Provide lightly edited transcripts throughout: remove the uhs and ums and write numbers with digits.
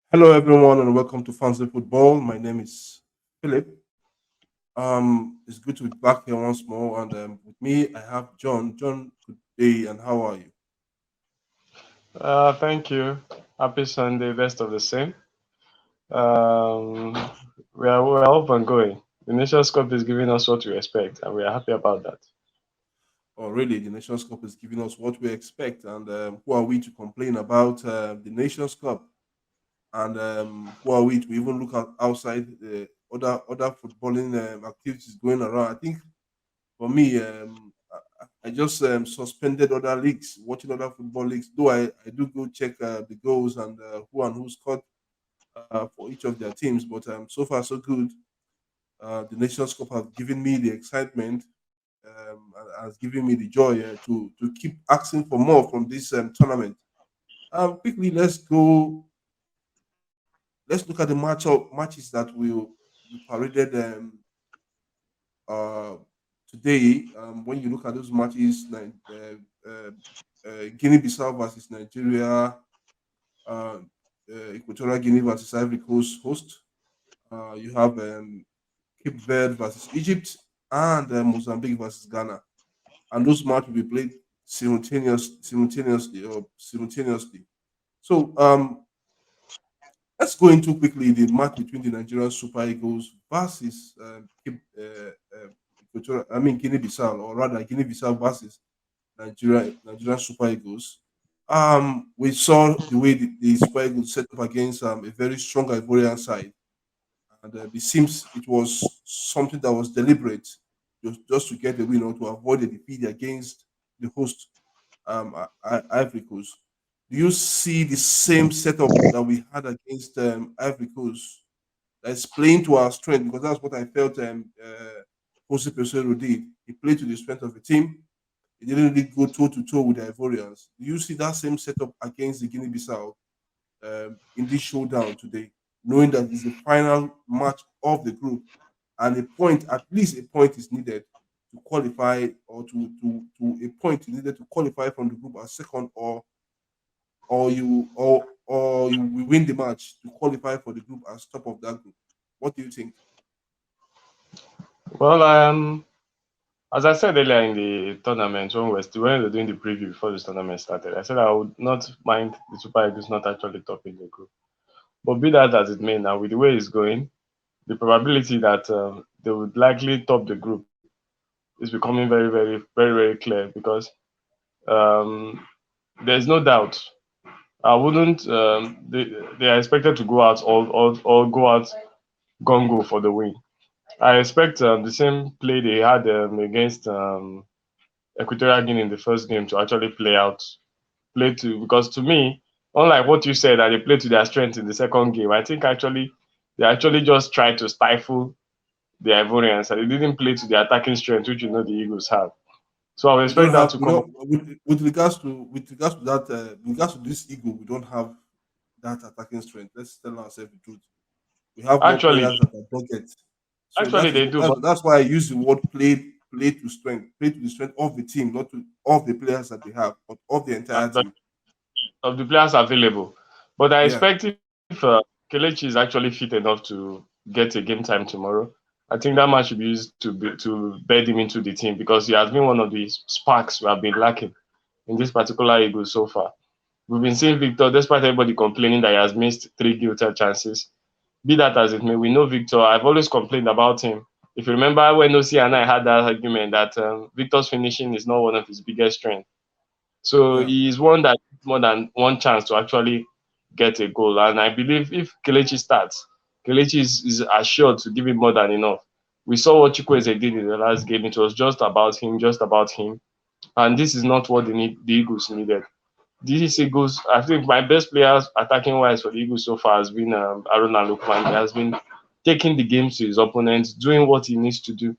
Hello, everyone, and welcome to Fancy Football. My name is Philip. It's good to be back here once more, and with me I have John. John, good day, and how are you? Thank you. Happy Sunday, best of the same. Um, we're up and going. The Nations Cup is giving us what we expect, and we are happy about that. Oh, really? The Nations Cup is giving us what we expect, and who are we to complain about the Nations Cup? And who are we to even look at outside the other footballing activities going around? I think for me, I just suspended other leagues, watching other football leagues. Though I do go check the goals and who scored for each of their teams. But so far so good. The Nations Cup has given me the excitement, and has given me the joy to keep asking for more from this tournament. Quickly, let's go. Let's look at the matches that will be paraded uh, today. When you look at those matches, Guinea-Bissau versus Nigeria, uh, Equatorial Guinea versus Ivory Coast host. You have Cape Verde versus Egypt, and Mozambique versus Ghana. And those matches will be played simultaneously. So let's go into quickly the match between the Nigerian Super Eagles versus Guinea-Bissau, or rather Guinea-Bissau versus Nigerian Super Eagles. We saw the way the Super Eagles set up against a very strong Ivorian side, and it seems it was something that was deliberate, just to get the win or to avoid a defeat against the host, Ivory Coast. Do you see the same setup that we had against Ivory Coast? That's playing to our strength, because that's what I felt Jose Pesero did. He played to the strength of the team. He didn't really go toe to toe with the Ivorians. Do you see that same setup against the Guinea-Bissau in this showdown today, knowing that it's the final match of the group, and a point, at least a point, is needed to qualify, or to a point is needed to qualify from the group as second, or you will win the match to qualify for the group as top of that group. What do you think? Well, as I said earlier in the tournament, when we were doing the preview before this tournament started, I said I would not mind the Super Eagles not actually topping the group. But be that as it may, now with the way it's going, the probability that they would likely top the group is becoming very, very, very, very clear, because um, there's no doubt. I wouldn't. They are expected to go out all go out gongo for the win. I expect the same play they had against Equatorial Guinea in the first game to actually play to, because to me, unlike what you said that they played to their strength in the second game, I think actually they actually just tried to stifle the Ivorians, and they didn't play to the attacking strength, which the Eagles have. So I would We don't expect that have to we come. don't with regards to that with regards to this ego, we don't have that attacking strength. Let's tell ourselves the truth. We have more Actually, players that are buckets. So actually they do, but that's why I use the word play to the strength of the team, not to of the players that they have, but of the entire but team. of the players available. But I Yeah. expect if Kelechi is actually fit enough to get a game time tomorrow, I think that match should be used to bed him into the team, because he has been one of the sparks we have been lacking in this particular Eagle so far. We've been seeing Victor, despite everybody complaining that he has missed 3 guilty chances. Be that as it may, we know Victor. I've always complained about him. If you remember when Osi and I had that argument that Victor's finishing is not one of his biggest strengths. So Yeah. he is one that needs more than one chance to actually get a goal. And I believe if Kelechi starts, Kelechi is assured to give him more than enough. We saw what Chukwueze did in the last game. It was just about him, just about him. And this is not what the Eagles needed. These Eagles, I think my best players attacking wise for the Eagles so far has been Aruna Lukman. He has been taking the games to his opponents, doing what he needs to do.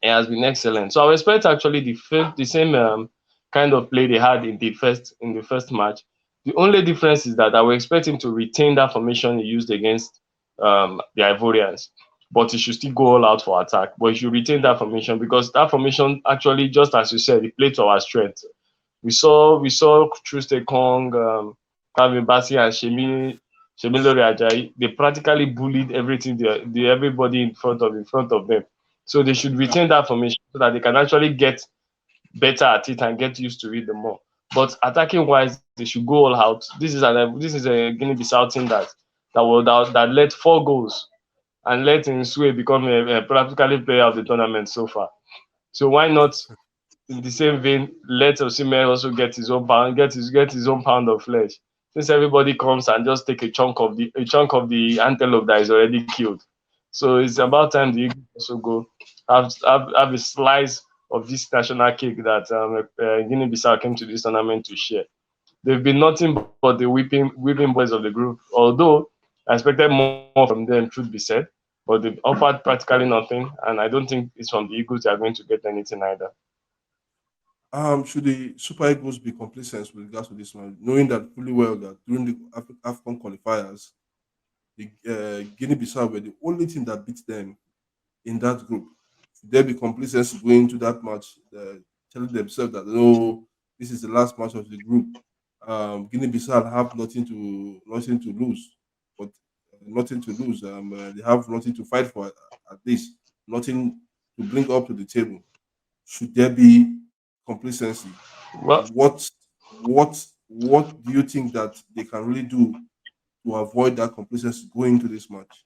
It has been excellent. So I expect actually the same kind of play they had in the first match. The only difference is that I will expect him to retain that formation he used against the Ivorians, but he should still go all out for attack. But he should retain that formation because that formation actually, just as you said, it played to our strength. We saw Truste Kong, Calvin Bassi, and Shemilore Ajayi. They practically bullied everything everybody in front of them. So they should retain that formation so that they can actually get better at it and get used to it the more. But attacking wise, they should go all out. This is a Guinea-Bissau team that led 4 goals and let Nsue become a practically player of the tournament so far. So why not, in the same vein, let Osimhen also get his own pound of flesh. Since everybody comes and just take a chunk of the antelope that is already killed. So it's about time the Eagles also go have a slice of this national cake that Guinea-Bissau came to this tournament to share. They've been nothing but the whipping boys of the group. Although I expected more from them, truth be said, but they've offered practically nothing, and I don't think it's from the Eagles they are going to get anything either. Should the Super Eagles be complacent with regards to this one, knowing that fully well that during the AFCON qualifiers, the Guinea-Bissau were the only team that beat them in that group? Should there be complacency going into that match, telling themselves that no, this is the last match of the group? Guinea-Bissau have nothing to lose, but nothing to lose. They have nothing to fight for at least, nothing to bring up to the table. Should there be complacency? Well, What do you think that they can really do to avoid that complacency going into this match?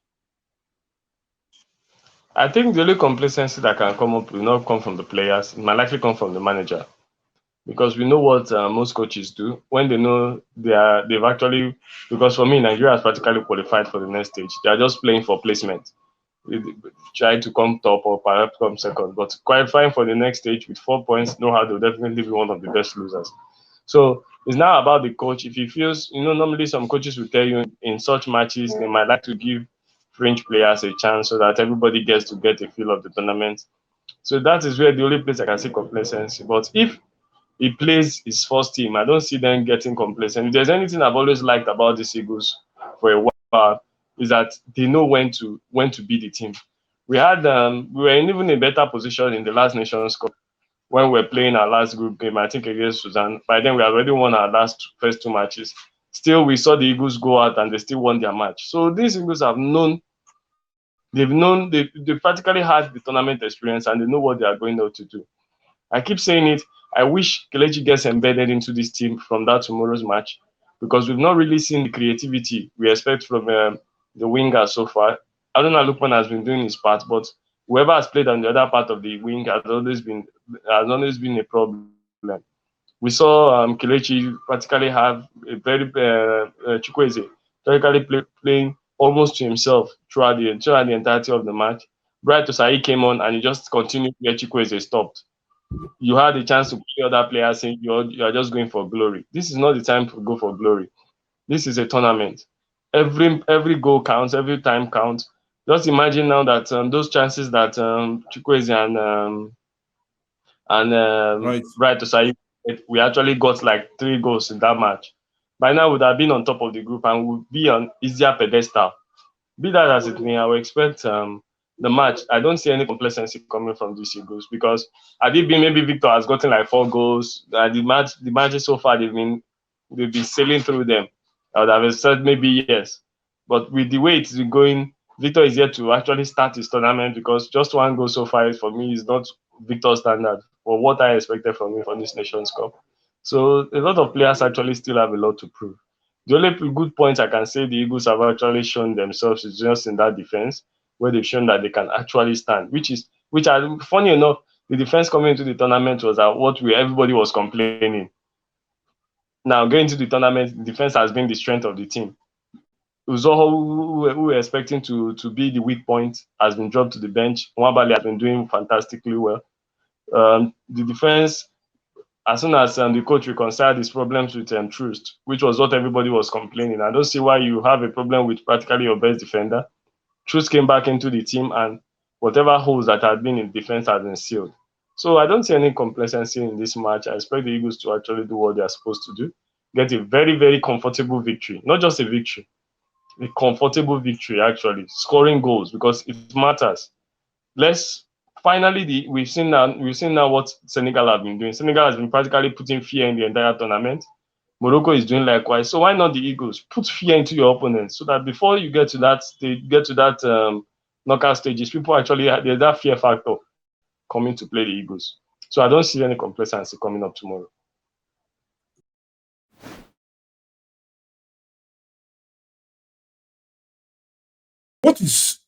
I think the only complacency that can come up will not come from the players. It might likely come from the manager because we know what most coaches do when they know they've actually, because for me Nigeria has practically qualified for the next stage. They are just playing for placement. They try to come top or perhaps come second, but qualifying for the next stage with 4 points, know how they'll definitely be one of the best losers. So it's now about the coach. If he feels, normally some coaches will tell you in such matches they might like to give French players a chance so that everybody gets to get a feel of the tournament. So that is where the only place I can see complacency. But if he plays his first team, I don't see them getting complacent. If there's anything I've always liked about the Eagles for a while, is that they know when to beat the team. We were in even a better position in the last Nations Cup when we were playing our last group game, I think against Sudan. By then we already won our first 2 matches. Still, we saw the Eagles go out and they still won their match. So these Eagles they've practically had the tournament experience and they know what they are going out to do. I keep saying it. I wish Kelechi gets embedded into this team from that tomorrow's match because we've not really seen the creativity we expect from the wingers so far. I don't know, Lukman has been doing his part, but whoever has played on the other part of the wing has always been a problem. We saw Kelechi practically have a very Chukwueze practically playing almost to himself throughout the entirety of the match. Bright Osai came on and he just continued where Chukwueze stopped. You had a chance to play other players saying you're just going for glory. This is not the time to go for glory. This is a tournament. Every goal counts, every time counts. Just imagine now that those chances that Chukwueze and Right. Bright Osai, we actually got like 3 goals in that match. By now, we would have been on top of the group and would be on easier pedestal. Be that as it may, I will expect the match. I don't see any complacency coming from these Eagles because had it been maybe Victor has gotten like 4 goals, the matches so far they've been sailing through them. I would have said maybe yes, but with the way it's going, Victor is yet to actually start his tournament because just 1 goal so far for me is not Victor's standard for what I expected from him for this Nations Cup. So a lot of players actually still have a lot to prove. The only good point I can say the Eagles have actually shown themselves is just in that defense, where they've shown that they can actually stand. Which are funny enough, the defense coming into the tournament was what everybody was complaining. Now going to the tournament, the defense has been the strength of the team. Uzoho, who were expecting to be the weak point, has been dropped to the bench. Nwabali has been doing fantastically well. The defense, as soon as the coach reconciled his problems with Trust, which was what everybody was complaining, I don't see why you have a problem with practically your best defender. Trust came back into the team, and whatever holes that had been in defense has been sealed. So I don't see any complacency in this match. I expect the Eagles to actually do what they are supposed to do, get a very, very comfortable victory. Not just a victory, a comfortable victory, actually, scoring goals, because it matters. Let's finally we've seen now what Senegal have been doing. Senegal has been practically putting fear in the entire tournament. Morocco is doing likewise. So why not the Eagles? Put fear into your opponents so that before you get to that stage, knockout stages, people actually there's that fear factor coming to play the Eagles. So I don't see any complacency coming up tomorrow. What is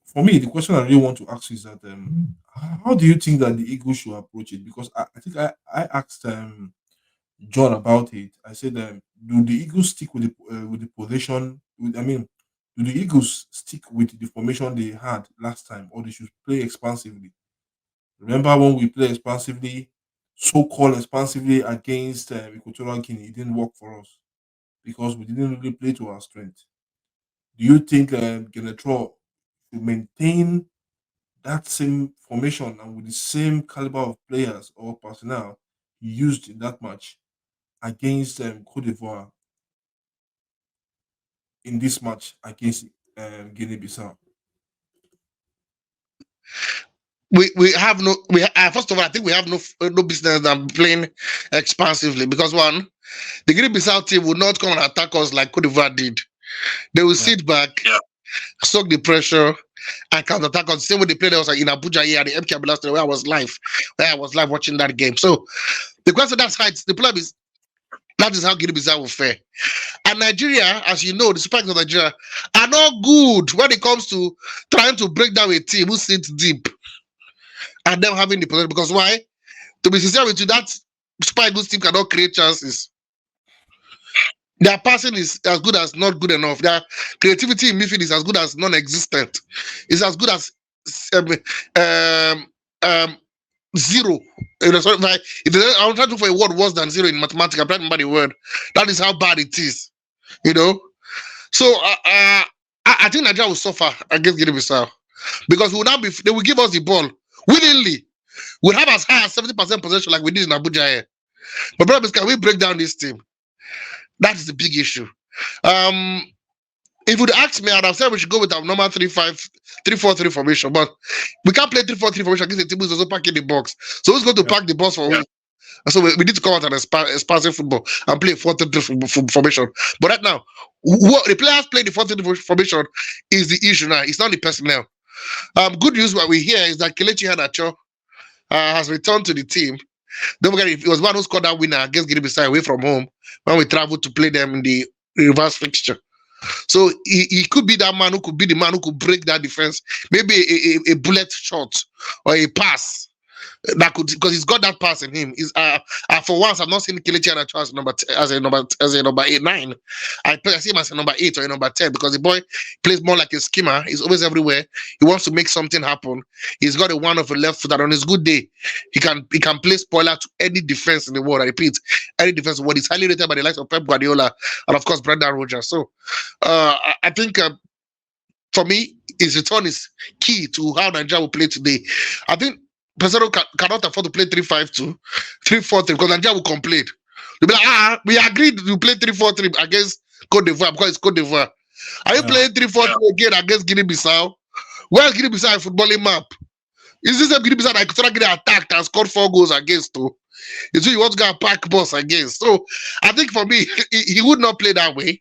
for me, the question I really want to ask is that how do you think that the Eagles should approach it? Because I think I asked John about it. I said, do the Eagles stick with the position? Do the Eagles stick with the formation they had last time, or they should play expansively? Remember when we played expansively, so-called expansively against Equatorial Guinea, it didn't work for us because we didn't really play to our strength. Do you think Genetro should maintain that same formation and with the same caliber of players or personnel he used in that match against Cote d'Ivoire in this match against Guinea-Bissau? We have no first of all, I think we have no business than playing expansively, because one, the Guinea-Bissau team would not come and attack us like Cote d'Ivoire did. They will sit back, soak the pressure, and counter attack us. Same way they played us in Abuja here at the MK Abela Stadium, where I was live watching that game. So the question, that's how the problem is, that is how Guinea-Bissau will fare. And Nigeria, as you know, the Super Eagles of Nigeria are not good when it comes to trying to break down a team who sits deep and them having the possession. Because why? To be sincere with you, that Super Eagles team cannot create chances. Their passing is as good as not good enough. Their creativity in midfield is as good as non-existent. It's as good as zero. I'm trying to look for a word worse than zero in mathematics. I'm trying to remember the word. That is how bad it is. So I think Nigeria will suffer against Guinea-Bissau, because they will give us the ball willingly. We'll have as high as 70% possession like we did in Abuja here. But problem is, can we break down this team? That is the big issue. If you'd ask me, I'd have said we should go with our normal 3-4-3 formation, but we can't play 3-4-3 formation against a team who's also packing the box. So who's going to pack the box for who? So we need to come out and expansive football and play 4-3 formation. But right now, what the players play the 4-3 formation is the issue now. It's not the personnel. Good news what we hear is that Kelechi Iheanacho has returned to the team. Don't forget, it was one who scored that winner against Guinea-Bissau away from home when we traveled to play them in the reverse fixture. So he could be that man who could be the man who could break that defense. Maybe a bullet shot or a pass that could, because he's got that pass in him. For once, I've not seen Kelechi Iheanacho as a number 8-9. I see him as a number 8 or a number 10, because the boy plays more like a skimmer. He's always everywhere. He wants to make something happen. He's got a one of a left foot that on his good day he can play spoiler to any defense in the world. I repeat, any defense in the world. He's highly rated by the likes of Pep Guardiola and of course Brendan Rodgers. So I think for me, his return is key to how Nigeria will play today. I think Pesaro cannot afford to play 3-5-2, 3-4-3, because Nigeria will complain. They'll be like, we agreed to play 3-4-3 against Cote d'Ivoire because it's Cote d'Ivoire. Are you playing 3-4-3 again against Guinea-Bissau? Where's Guinea-Bissau a footballing map? Is this a Guinea-Bissau that could get attacked and scored 4 goals against? Is you want to get a pack boss against? So I think for me, he would not play that way.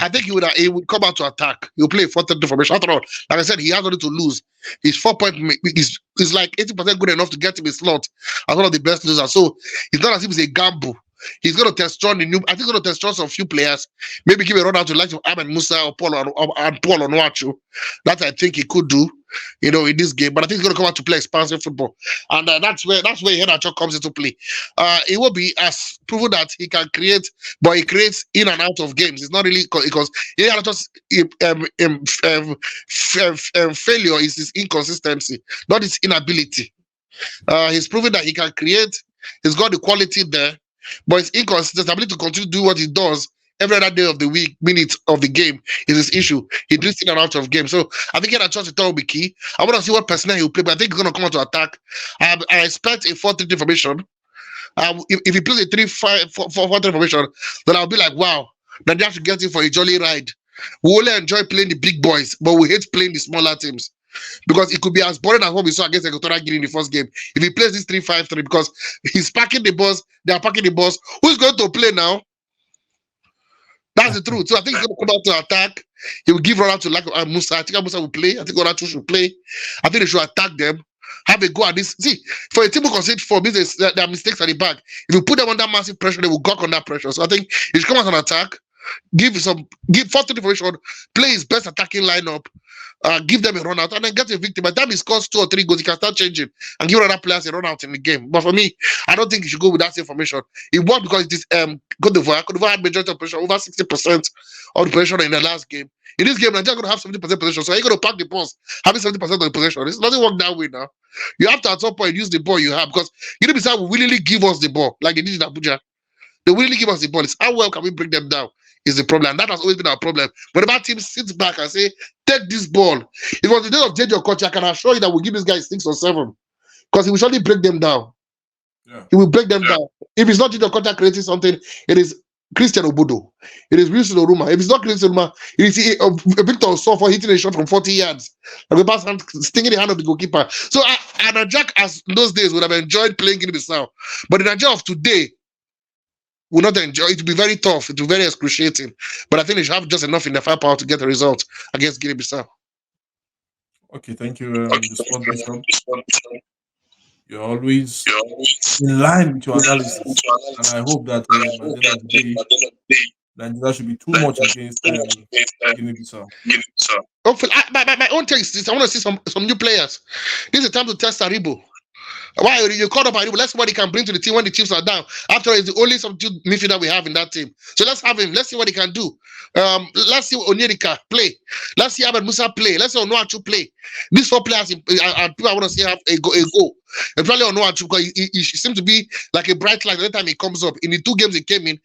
I think he would come out to attack. He'll play 4-3 formation. After all, like I said, he has nothing to lose. His 4-point is like 80% good enough to get him a slot as one of the best losers. So it's not as if it's a gamble. He's going to test on I think he's going to test on some few players. Maybe give a run out to like Ahmed Musa or Paul Onuachu. That I think he could do. in this game. But I think he's going to come out to play expansive football, and that's where Henacho comes into play. It will be as proven that he can create, but he creates in and out of games. It's not really because Henacho's failure is his inconsistency, not his inability. He's proven that he can create. He's got the quality there, but his inconsistent ability to continue to do what he does every other day of the week, minutes of the game is his issue. He drifts in and out of game. So I think Henacho will be key. I want to see what personnel he will play, but I think he's going to come out to attack. I expect a 4-3-3 formation. If he plays a 3-5-4-3 formation, then I'll be like, wow, Nigeria should get him for a jolly ride. We only enjoy playing the big boys, but we hate playing the smaller teams. Because it could be as boring as what we saw against Equatorial Guinea in the first game. If he plays this 3-5-3, because he's packing the bus, they are packing the bus. Who's going to play now? That's the truth. So I think he's going to come out to attack. He will give run out to Musa. I think Musa will play. I think Onachu should play. I think they should attack them. Have a go at this. See, for a team who concede 4, means there are mistakes at the back. If you put them under massive pressure, they will gawk on that pressure. So I think he should come out and attack. Give 4-3 formation, play his best attacking lineup. Give them a run out and then get a victim. By the time he scores 2 or 3 goals, he can start changing and give other players a run out in the game. But for me, I don't think he should go with that same formation. It worked because it is Cote d'Ivoire had majority of possession, over 60% of the possession in the last game. In this game, Nigeria going to have 70% possession, so you're going to pack the ball, having 70% of the possession. It doesn't work that way now. You have to at some point use the ball you have because Guinea-Bissau will willingly give us the ball like they did in Abuja. They willingly give us the ball. It's how well can we bring them down is the problem. And that has always been our problem. Whenever teams sit back and say, take this ball. It was the day of JJ Okocha. I can assure you that we'll give this guy 6 or 7. Because he will surely break them down. Yeah. He will break them down. If it's not JJ Okocha creating something, it is Christian Obodo. It is Wilson Oruma. If it's not Christian Oruma, it is Victor Osofo hitting a shot from 40 yards. And the pass stinging the hand of the goalkeeper. So Jack, as in those days, would have enjoyed playing Guinea-Bissau. But the Nigeria of today will not enjoy it. Will be very tough. It will be very excruciating. But I think they should have just enough in their firepower to get a result against Guinea-Bissau. Okay, thank you, Bishop. You're always in line with your analysis, and I hope that at the end of the day, Nigeria should be too much against Guinea-Bissau. Hopefully, my own take is this: I want to see some new players. This is the time to test Aribo. Why you called up Aribo? Let's see what he can bring to the team when the Chiefs are down. After all, it's the only substitute midfielder we have in that team. So let's have him. Let's see what he can do. Let's see Onyedika play. Let's see Ahmed Musa play. Let's see Onuachu play. These 4 players, I want to see have a go. And probably Onuachu because he seems to be like a bright light every time he comes up. In the 2 games he came in,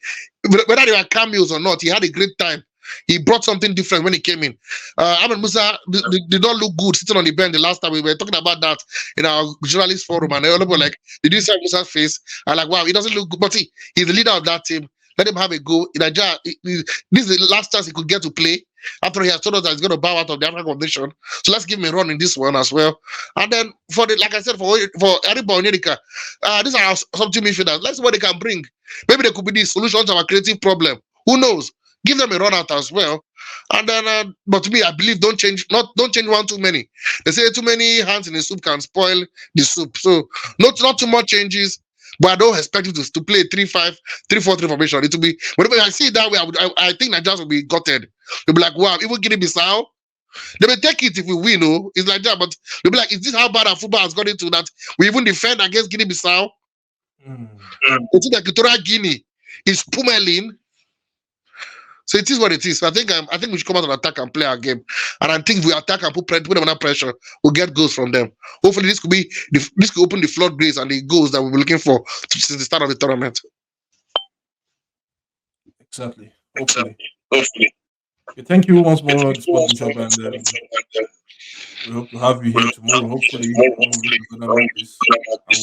whether they were cameos or not, he had a great time. He brought something different when he came in. Ahmed Musa did not look good sitting on the bench the last time. We were talking about that in our journalist forum, and all people like, did you see Musa's face? I'm like, wow, he doesn't look good, but he's the leader of that team. Let him have a go. In Nigeria, this is the last chance he could get to play after he has told us that he's going to bow out of the African competition. So let's give him a run in this one as well. And then like I said, for Aribo Onyedika, these are some team midfielders. Let's see what they can bring. Maybe there could be the solution to our creative problem. Who knows? Give them a run out as well, and then. But to me, I believe don't change one too many. They say too many hands in the soup can spoil the soup. So not too much changes. But I don't expect you to play 3-5-3-4-3 formation. It will be whenever I see it that way, I think Nigerians will be gutted. They'll be like, wow, even Guinea-Bissau, they may take it if we win. Oh, it's like that. But they'll be like, is this how bad our football has got into that we even defend against Guinea-Bissau? It's like Equatorial Guinea is pummeling. So it is what it is. I think we should come out and attack and play our game. And I think if we attack and put them under pressure, we'll get goals from them. Hopefully, this could open the floodgates and the goals that we'll be looking for since the start of the tournament. Exactly. Hopefully. Okay, thank you once more, Sport Bishop, and we hope to have you here tomorrow. Hopefully,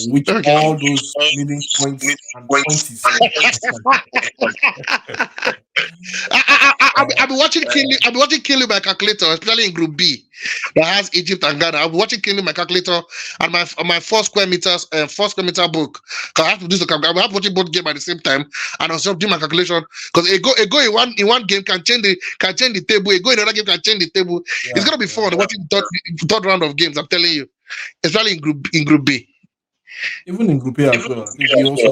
with all those leading points and points. I'll be watching Kinley my calculator, especially in Group B that has Egypt and Ghana. I'll be watching Kinley my calculator and my 4 square meter book. Because I have to do the I have to watch both games at the same time, and I'll do my calculation. Because a go in one game can change the table. A go in another game can change the table. Yeah, it's gonna be fun watching third round of games. I'm telling you, especially in Group B. Even in Group A as well. I think we also